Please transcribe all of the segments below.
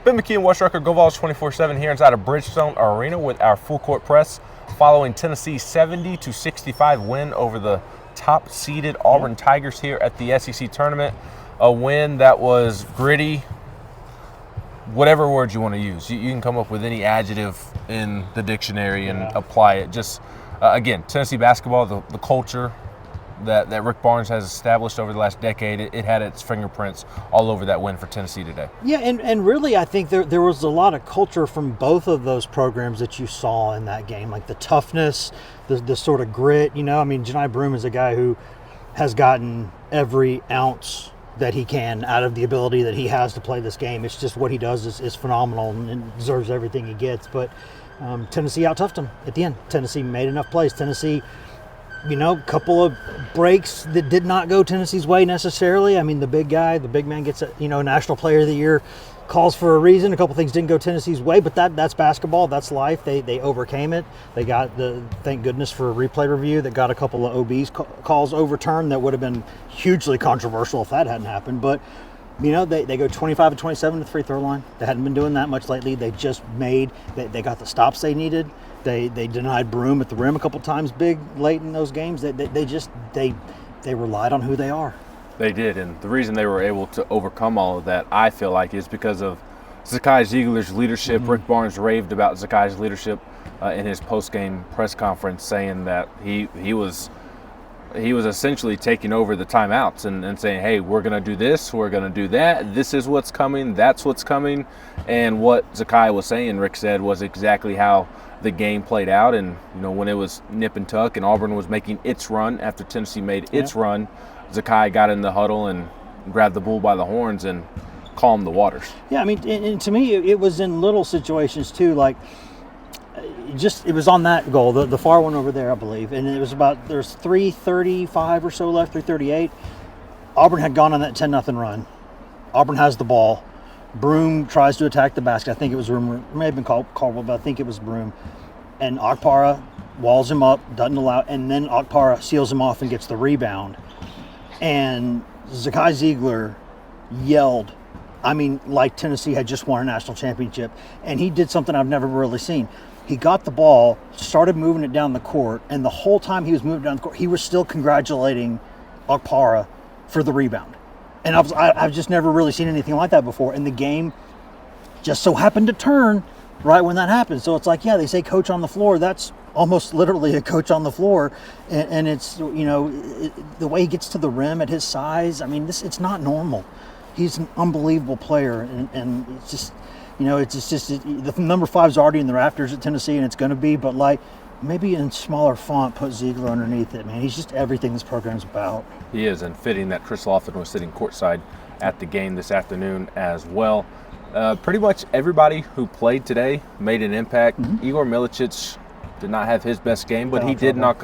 Ben McKee and West Rucker, Go Vols 24/7 here inside of Bridgestone Arena with our full court press following Tennessee's 70-65 win over the top-seeded Auburn Tigers here at the SEC tournament. A win that was gritty, whatever word you want to use. You can come up with any adjective in the dictionary and apply it. Just, again, Tennessee basketball, the culture that Rick Barnes has established over the last decade, it had its fingerprints all over that win for Tennessee today. Yeah, and really I think there was a lot of culture from both of those programs that you saw in that game, like the toughness, the sort of grit. You know, I mean, Johni Broome is a guy who has gotten every ounce that he can out of the ability that he has to play this game. It's just what he does is phenomenal and deserves everything he gets. But Tennessee out-toughed him at the end. Tennessee made enough plays. Tennessee, you know, a couple of breaks that did not go Tennessee's way necessarily. I mean, the big man gets a, National Player of the Year calls for a reason. A couple things didn't go Tennessee's way, but that's basketball. That's life. They overcame it. They got thank goodness for a replay review that got a couple of OB's calls overturned that would have been hugely controversial if that hadn't happened. But, they go 25-27 to the free throw line. They hadn't been doing that much lately. They just they got the stops they needed. They denied Broome at the rim a couple times big late in those games. They relied on who they are. They did, and the reason they were able to overcome all of that, I feel like, is because of Zakai Ziegler's leadership. Rick Barnes raved about Zakai's leadership in his post-game press conference, saying that he was essentially taking over the timeouts and saying, hey, we're going to do this, we're going to do that, this is what's coming, that's what's coming. And what Zakai was saying, Rick said, was exactly how the game played out. And, when it was nip and tuck and Auburn was making its run after Tennessee made its run, Zakai got in the huddle and grabbed the bull by the horns and calmed the waters. Yeah, I mean, and to me, it was in little situations too, like it was on that goal, the far one over there, I believe, and it was there's 3:35 or so left, 3:38. Auburn had gone on that 10-0 run. Auburn has the ball. Broome tries to attack the basket. I think it was Broome. It may have been Caldwell, but I think it was Broome. And Okpara walls him up, doesn't allow, and then Okpara seals him off and gets the rebound. And Zakai Ziegler yelled, like Tennessee had just won a national championship. And he did something I've never really seen. He got the ball, started moving it down the court, and the whole time he was moving down the court, he was still congratulating Okpara for the rebound. And I've just never really seen anything like that before. And the game just so happened to turn right when that happened. So it's like, they say coach on the floor. That's almost literally a coach on the floor. And it's, the way he gets to the rim at his size, it's not normal. He's an unbelievable player. And it's just, the number 5's already in the rafters at Tennessee, and it's going to be. But, maybe in smaller font, put Ziegler underneath it, man. He's just everything this program's about. He is, and fitting that Chris Lofton was sitting courtside at the game this afternoon as well. Pretty much everybody who played today made an impact. Igor Milicic did not have his best game, but he did knock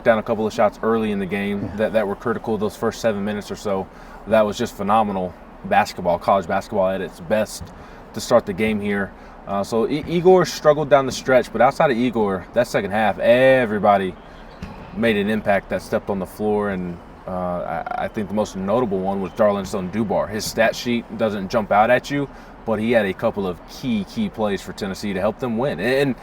down a couple of shots early in the game that were critical. Those first 7 minutes or so, that was just phenomenal basketball, college basketball at its best to start the game here. So Igor struggled down the stretch, but outside of Igor, that second half, everybody made an impact that stepped on the floor. And I think the most notable one was Darlinson Dubar. His stat sheet doesn't jump out at you, but he had a couple of key plays for Tennessee to help them win. And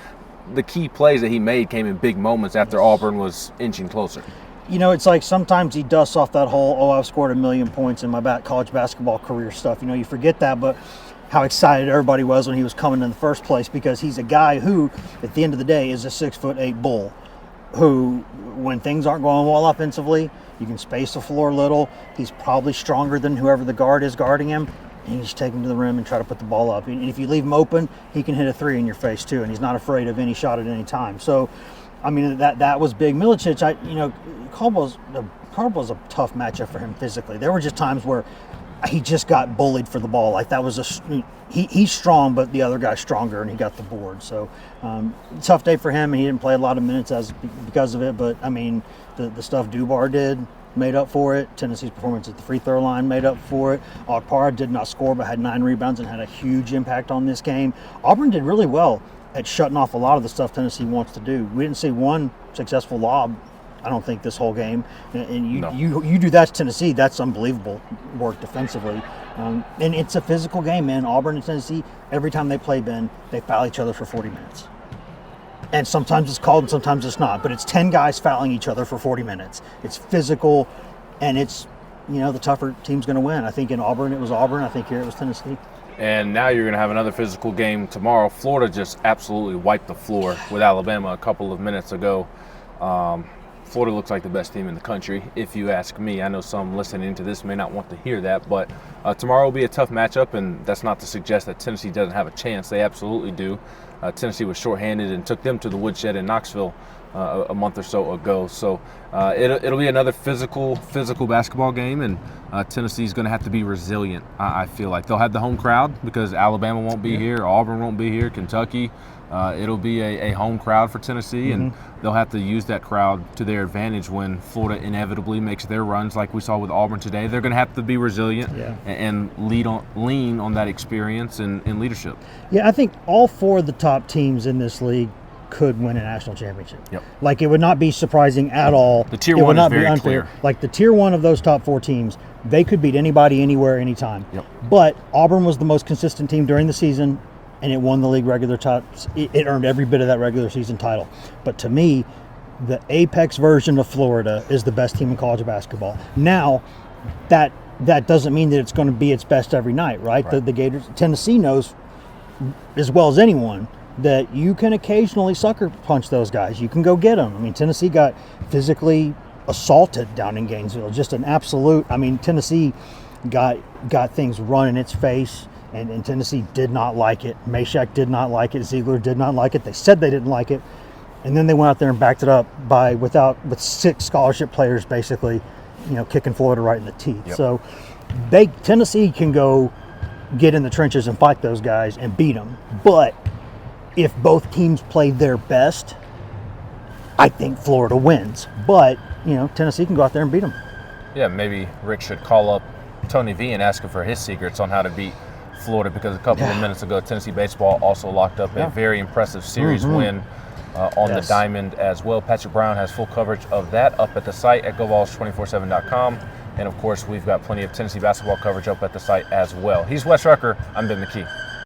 the key plays that he made came in big moments after Auburn was inching closer. It's like sometimes he dusts off that whole, I've scored 1 million points in my college basketball career stuff. You forget that, but how excited everybody was when he was coming in the first place, because he's a guy who, at the end of the day, is a 6'8" bull who, when things aren't going well offensively, you can space the floor a little. He's probably stronger than whoever the guard is guarding him, and you just take him to the rim and try to put the ball up. And if you leave him open, he can hit a 3 in your face too, and he's not afraid of any shot at any time. So, that was big. Milicic, Caldwell's a tough matchup for him physically. There were just times where he just got bullied for the ball. Like that was he's strong, but the other guy's stronger, and he got the board. So tough day for him, and he didn't play a lot of minutes because of it. But the stuff Dubar did made up for it. Tennessee's performance at the free throw line made up for it. Okpara did not score, but had 9 rebounds and had a huge impact on this game. Auburn did really well at shutting off a lot of the stuff Tennessee wants to do. We didn't see one successful lob, I don't think, this whole game. And you do that to Tennessee, that's unbelievable work defensively. And it's a physical game, man. Auburn and Tennessee, every time they play, Ben, they foul each other for 40 minutes. And sometimes it's called and sometimes it's not. But it's 10 guys fouling each other for 40 minutes. It's physical, and it's, the tougher team's going to win. I think in Auburn, it was Auburn. I think here it was Tennessee. And now you're going to have another physical game tomorrow. Florida just absolutely wiped the floor with Alabama a couple of minutes ago. Florida looks like the best team in the country, if you ask me. I know some listening to this may not want to hear that, but tomorrow will be a tough matchup, and that's not to suggest that Tennessee doesn't have a chance. They absolutely do. Tennessee was shorthanded and took them to the woodshed in Knoxville a month or so ago. So it'll be another physical basketball game, and Tennessee's going to have to be resilient. I feel like they'll have the home crowd because Alabama won't be here, Auburn won't be here, Kentucky. It'll be a home crowd for Tennessee, and they'll have to use that crowd to their advantage when Florida inevitably makes their runs like we saw with Auburn today. They're going to have to be resilient and lean on that experience and leadership. Yeah, I think all four of the top teams in this league could win a national championship. Yep. Like, it would not be surprising at all. The tier one is very clear. Like, the tier one of those top four teams, they could beat anybody, anywhere, anytime. Yep. But Auburn was the most consistent team during the season, and it won the league regular titles. It earned every bit of that regular season title. But to me, the apex version of Florida is the best team in college basketball. Now, that doesn't mean that it's going to be its best every night, right? The Gators, Tennessee knows as well as anyone that you can occasionally sucker punch those guys. You can go get them. I mean, Tennessee got physically assaulted down in Gainesville. Just an absolute. I mean, Tennessee got things run in its face. And Tennessee did not like it. Meshack did not like it. Ziegler did not like it. They said they didn't like it. And then they went out there and backed it up with 6 scholarship players basically, kicking Florida right in the teeth. Yep. So Tennessee can go get in the trenches and fight those guys and beat them. But if both teams play their best, I think Florida wins. But, Tennessee can go out there and beat them. Yeah, maybe Rick should call up Tony V and ask him for his secrets on how to beat Florida, because a couple of minutes ago, Tennessee baseball also locked up a very impressive series win on the diamond as well. Patrick Brown has full coverage of that up at the site at GoVols247.com. And of course, we've got plenty of Tennessee basketball coverage up at the site as well. He's Wes Rucker. I'm Ben McKee.